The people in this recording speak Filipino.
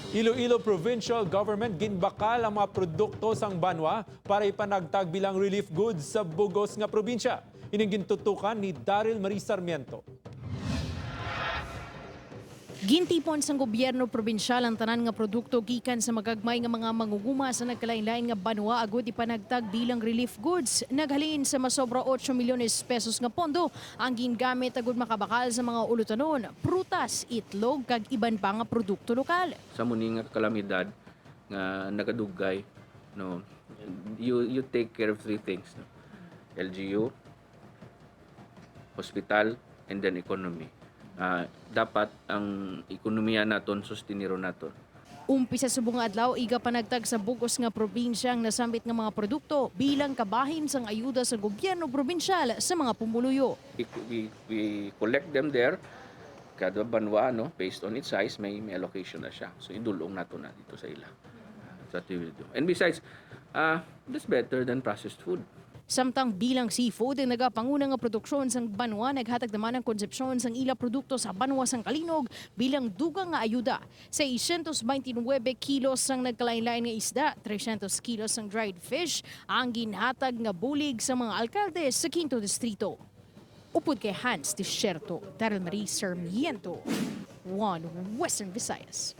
Iloilo Provincial Government ginbakal ang mga produkto sang banwa para ipanagtag bilang relief goods sa bugos nga probinsya. Ining gintutukan ni Daryl Marie Sarmiento. Gintipon sang gobyerno probinsyal ang tanan nga produkto gikan sa magagmay nga mga manguguma sa nagkalain-lain nga banwa agud ipanagtag bilang relief goods. Naghalin sa masobra 8 milyones pesos nga pondo ang gingamit agud makabakal sa mga ulutonon, prutas, itlog kag iban pa nga produkto lokal. Sa muni nga kalamidad nga nagadugay, no, you take care of three things, no? LGU, hospital, and then economy. Dapat ang ekonomiya naton sustiniro naton. Umpisa sa bunga adlaw iga panagtag sa bugos nga probinsya ang nasambit nga mga produkto bilang kabahin sang ayuda sa gobyerno probinsyal sa mga pumuluyo. We collect them there. Kada banwa, no, based on its size, may allocation na siya. So idulong nato na dito sa ila. That's what we will do. And besides, that's better than processed food. Samtang bilang seafood ang nagapanguna nga produksyon sang banwa naghatag naman ang konsepsyon sang ila produkto sa banwa sang Kalinog bilang dugang nga ayuda. 629 kilos sang nagkalain-lain nga isda, 300 kilos sang dried fish ang ginhatag nga bulig sa mga alkalde sa 5th Distrito. Upod kay Hans Tisierto, Daryl Marie Sarmiento, One Western Visayas.